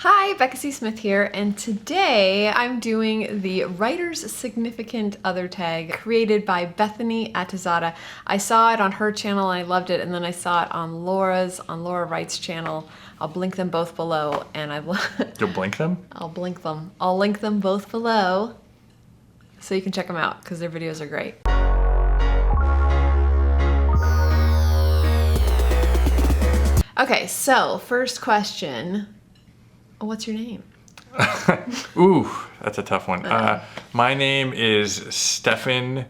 Hi, Becca C. Smith here, and today I'm doing the Writer's Significant Other tag created by Bethany Atazadeh. I saw it on her channel and I loved it, and then I saw it on Laura Wright's channel. I'll link them both below, and You'll blink them? I'll blink them. I'll link them both below so you can check them out because their videos are great. Okay, so first question. What's your name? Ooh, that's a tough one. My name is Stephen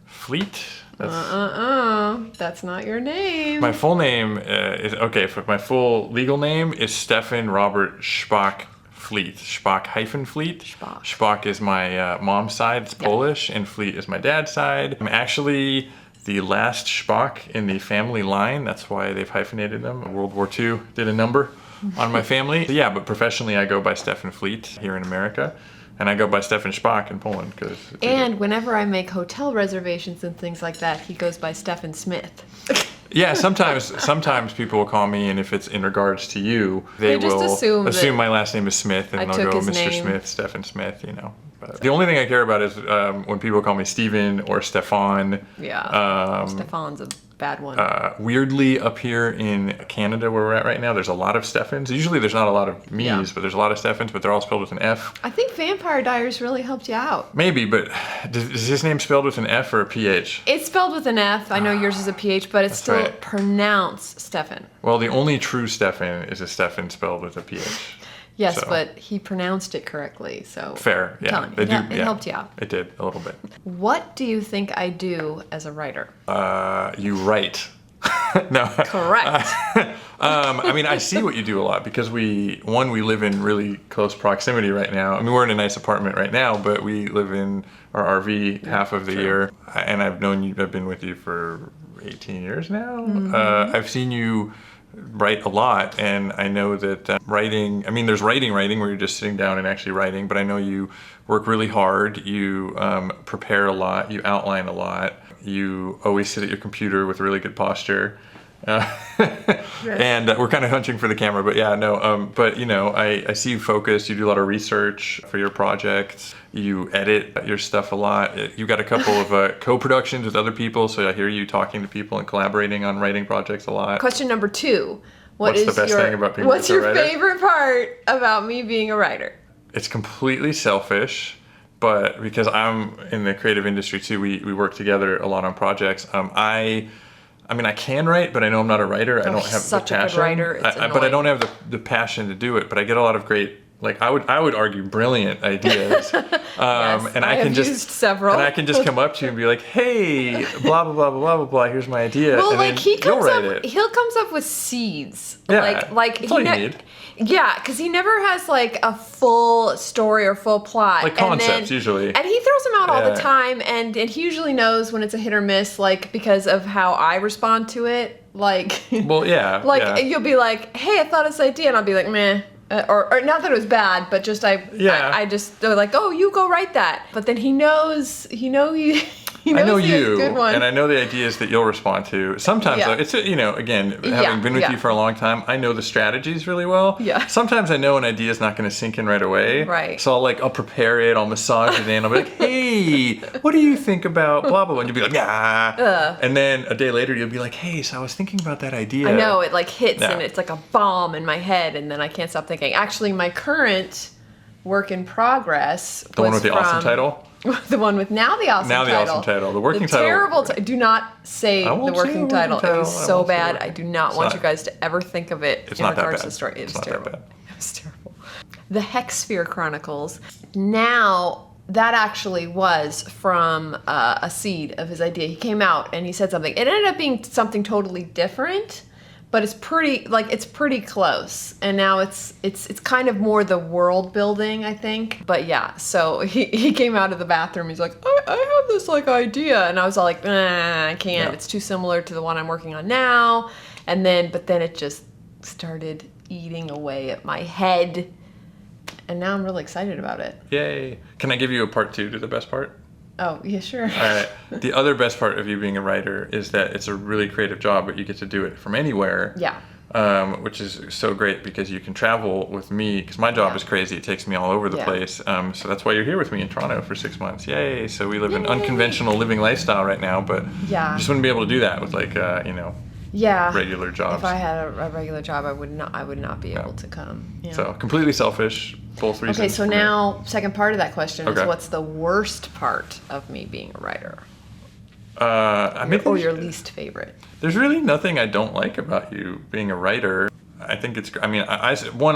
Fleet. That's not your name. My full name my full legal name is Stephen Robert Spock Fleet. Spock-Fleet. Spock is my mom's side, it's Polish, and Fleet is my dad's side. I'm actually the last Spock in the family line. That's why they've hyphenated them. World War II did a number on my family. Yeah, but professionally I go by Stephen Fleet here in America, and I go by Stephen Spock in Poland. And whenever I make hotel reservations and things like that, he goes by Stephen Smith. Yeah, sometimes people will call me, and if it's in regards to you, they will assume my last name is Smith, and they'll go Mr. Smith, Stephen Smith, you know. But the only thing I care about is when people call me Steven or Stefan. Yeah, Stefan's a bad one. Weirdly, up here in Canada where we're at right now, there's a lot of Stefans. Usually there's not a lot of me's, but there's a lot of Stefans, but they're all spelled with an F. I think Vampire Diaries really helped you out. Maybe, but is his name spelled with an F or a PH? It's spelled with an F. I know yours is a PH, but it's still pronounced Stefan. Well, the only true Stefan is a Stefan spelled with a PH. Yes, but he pronounced it correctly, so... Fair, yeah. It helped you out. It did, a little bit. What do you think I do as a writer? You write. No. Correct. I mean, I see what you do a lot because we live in really close proximity right now. I mean, we're in a nice apartment right now, but we live in our RV half of the year. And I've been with you for 18 years now. Mm-hmm. I've seen you write a lot, and I know that writing, I mean, there's writing where you're just sitting down and actually writing, but I know you work really hard, you prepare a lot, you outline a lot, you always sit at your computer with really good posture. And we're kind of hunching for the camera, but yeah, no, but you know, I see you focus, you do a lot of research for your projects, you edit your stuff a lot. You got a couple of co-productions with other people, so I hear you talking to people and collaborating on writing projects a lot. Question number 2. What's the best thing about being a writer? What's your favorite part about me being a writer? It's completely selfish, but because I'm in the creative industry too, we work together a lot on projects. I mean, I can write, but I know I'm not a writer. I don't have the passion. Such a good writer. It's but I don't have the passion to do it. But I get a lot of great, like I would argue, brilliant ideas. Yes, and I can used several. And I can just come up to you and be like, "Hey, blah blah blah blah blah blah. Here's my idea." Well, and like he comes up with seeds. Yeah, like that's all you need. Yeah, because he never has like a full story or full plot. Like concepts, usually. And he throws them out all the time, and he usually knows when it's a hit or miss, like because of how I respond to it. Like, well, yeah. Like you'll be like, "Hey, I thought of this idea," and I'll be like, "Meh." Or not that it was bad, but just I just they're like, "Oh, you go write that." But then he knows you. I know you, and I know the ideas that you'll respond to. Sometimes, though, it's, you know, again, having been with you for a long time, I know the strategies really well. Yeah. Sometimes I know an idea is not going to sink in right away. Right. So I'll prepare it, I'll massage it in, I'll be like, "Hey, what do you think about blah, blah, blah?" And you'll be like, "Yeah." And then a day later, you'll be like, "Hey, so I was thinking about that idea." I know, it like hits and it's like a bomb in my head, and then I can't stop thinking. Actually, my current work in progress The one with the awesome title? The one with the awesome title. The working title. Terrible do not say the working title. It was so bad. I do not want you guys to ever think of it in regards to the story. It was terrible. It was terrible. The Hexsphere Chronicles. Now, that actually was from a seed of his idea. He came out and he said something. It ended up being something totally different. But it's pretty close, and now it's kind of more the world building, I think. But yeah, so he came out of the bathroom. He's like, I have this idea, and I was all like, I can't. Yeah. It's too similar to the one I'm working on now. But then it just started eating away at my head, and now I'm really excited about it. Yay! Can I give you a part 2 to the best part? Oh, yeah, sure. All right. The other best part of you being a writer is that it's a really creative job, but you get to do it from anywhere. Yeah. which is so great because you can travel with me, because my job is crazy. It takes me all over the place. So that's why you're here with me in Toronto for 6 months. Yay! So we live an unconventional living lifestyle right now, but you just wouldn't be able to do that with like, regular jobs. If I had a regular job, I would not be able to come. Yeah. So completely selfish, both reasons. Okay, so now second part of that question is, what's the worst part of me being a writer? Your least favorite. There's really nothing I don't like about you being a writer. I think it's, I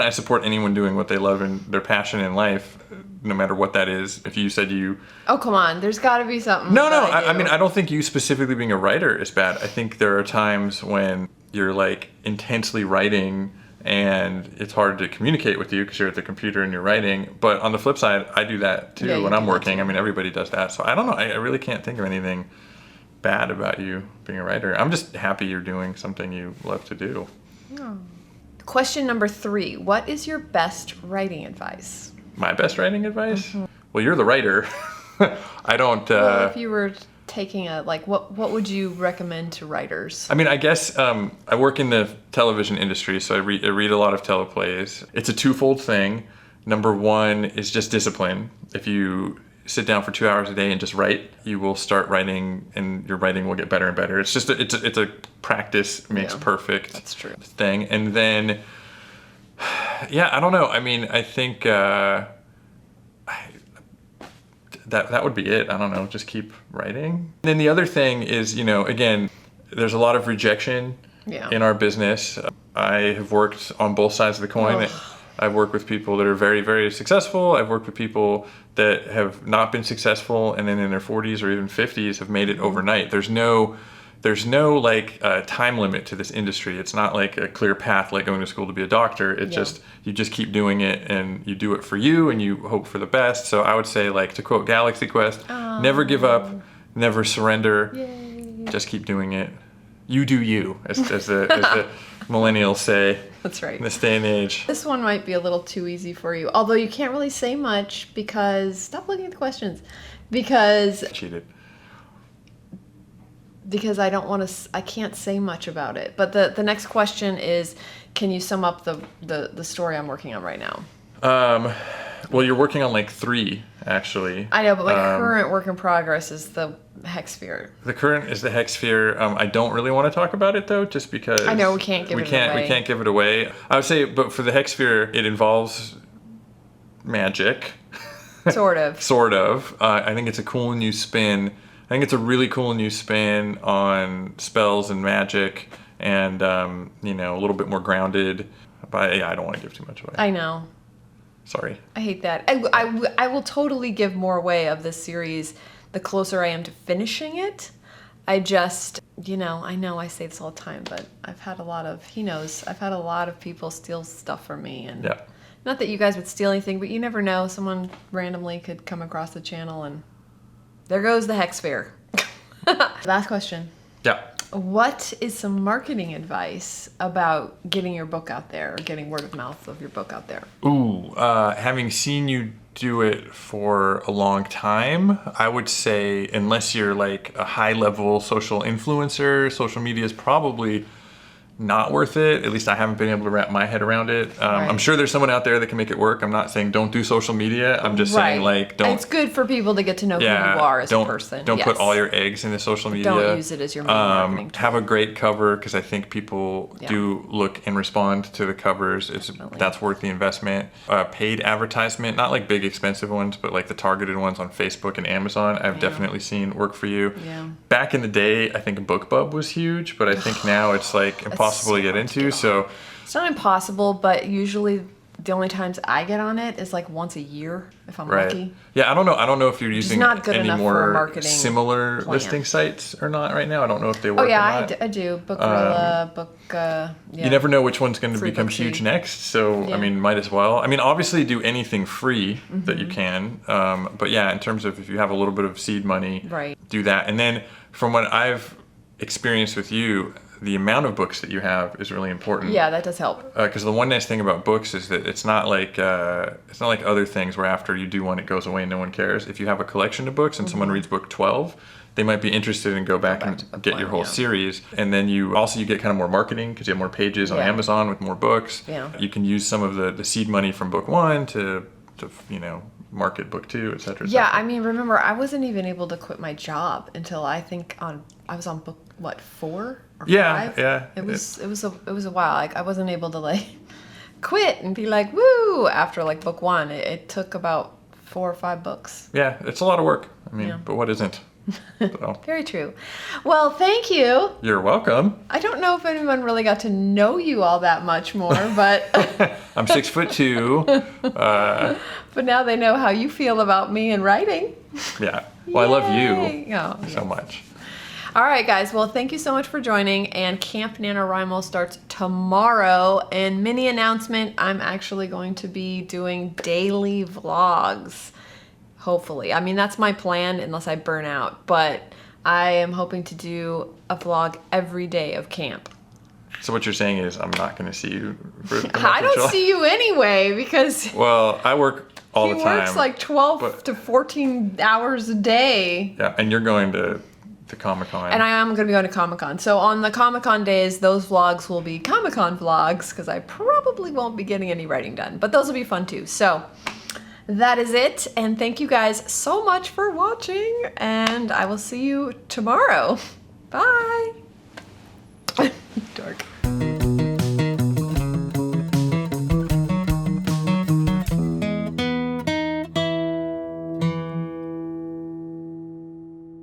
support anyone doing what they love and their passion in life, no matter what that is. If you said you... Oh, come on. There's got to be something. No, I don't think you specifically being a writer is bad. I think there are times when you're like intensely writing and it's hard to communicate with you because you're at the computer and you're writing. But on the flip side, I do that too when I'm working. Everybody does that. So I don't know. I really can't think of anything bad about you being a writer. I'm just happy you're doing something you love to do. Oh. Question number 3. What is your best writing advice? My best writing advice? Mm-hmm. Well, you're the writer. I don't... Well, if you were taking what would you recommend to writers? I guess I work in the television industry, so I read a lot of teleplays. It's a twofold thing. Number 1 is just discipline. If you sit down for 2 hours a day and just write, you will start writing and your writing will get better and better. It's just it's a practice makes perfect. That's true. Thing. And then I don't know. I think that would be it. I don't know. Just keep writing. And then the other thing is, again, there's a lot of rejection in our business. I have worked on both sides of the coin. I've worked with people that are very, very successful. I've worked with people that have not been successful and then in their 40s or even 50s have made it overnight. There's no time limit to this industry. It's not like a clear path like going to school to be a doctor. It's just, you just keep doing it and you do it for you and you hope for the best. So I would say, like, to quote Galaxy Quest, never give up, never surrender. Yay. Just keep doing it. You do you, as the millennials say. That's right. In this day and age. This one might be a little too easy for you, although you can't really say much because... Stop looking at the questions. Because... Cheated. Because I can't say much about it. But the next question is, can you sum up the story I'm working on right now? Well, you're working on like 3, actually. I know, but my current work in progress is the Hexsphere. The current is the Hexsphere. I don't really want to talk about it, though, just because... I know, we can't give it away. We can't give it away. I would say, but for the Hexsphere, it involves magic. Sort of. Sort of. I think it's a cool new spin. I think it's a really cool new spin on spells and magic and, a little bit more grounded. But I don't want to give too much away. I know. Sorry. I hate that. I will totally give more away of this series the closer I am to finishing it. I just, I know I say this all the time, but I've had a lot of, I've had a lot of people steal stuff from me. And not that you guys would steal anything, but you never know. Someone randomly could come across the channel and there goes the Hexsphere. Last question. Yeah. What is some marketing advice about getting your book out there, or getting word of mouth of your book out there? Ooh, having seen you do it for a long time, I would say, unless you're like a high-level social influencer, social media is probably not worth it. At least I haven't been able to wrap my head around it. I'm sure there's someone out there that can make it work. I'm not saying don't do social media. I'm just saying, like, don't... It's good for people to get to know who you are as a person. Don't put all your eggs into social media. Don't use it as your main marketing tool. Have a great cover, because I think people do look and respond to the covers. That's worth the investment. Paid advertisement, not like big expensive ones, but like the targeted ones on Facebook and Amazon, I've definitely seen work for you. Yeah. Back in the day, I think BookBub was huge, but I think now it's like impossible to get into. So it's not impossible, but usually the only times I get on it is like once a year if I'm lucky. Yeah, I don't know if you're using any more similar plan. Listing sites or not right now. I don't know if they work. Oh yeah, I do. Bookrilla, You never know which one's going to become huge next. So might as well. Obviously do anything free that you can. But yeah, in terms of if you have a little bit of seed money, do that. And then from what I've experienced with you, the amount of books that you have is really important. Yeah, that does help. Because the one nice thing about books is that it's not like other things where after you do one, it goes away and no one cares. If you have a collection of books and someone reads book 12, they might be interested and go back and get your whole series. And then you get kind of more marketing because you have more pages on Amazon with more books. Yeah. You can use some of the seed money from book 1 to market book 2, et cetera, et Yeah, cetera. I mean, remember, I wasn't even able to quit my job until I think I was on book 4 or 5? Yeah. It was a while. Like, I wasn't able to quit and be like, woo, after book 1. It took about 4 or 5 books. Yeah, it's a lot of work. I mean, but what isn't? So. Very true. Well, thank you. You're welcome. I don't know if anyone really got to know you all that much more, but I'm 6'2". But now they know how you feel about me and writing. Yeah. Well, I love you so much. All right, guys. Well, thank you so much for joining. And Camp NaNoWriMo starts tomorrow. And mini announcement, I'm actually going to be doing daily vlogs. Hopefully. I mean, that's my plan unless I burn out. But I am hoping to do a vlog every day of camp. So what you're saying is I'm not going to see you for the month I of don't July? see you anyway because... Well, I work all the time. He works 12 to 14 hours a day. Yeah, and you're going to Comic-Con. And I am going to be going to Comic-Con. So on the Comic-Con days, those vlogs will be Comic-Con vlogs because I probably won't be getting any writing done. But those will be fun too. So that is it. And thank you guys so much for watching. And I will see you tomorrow. Bye.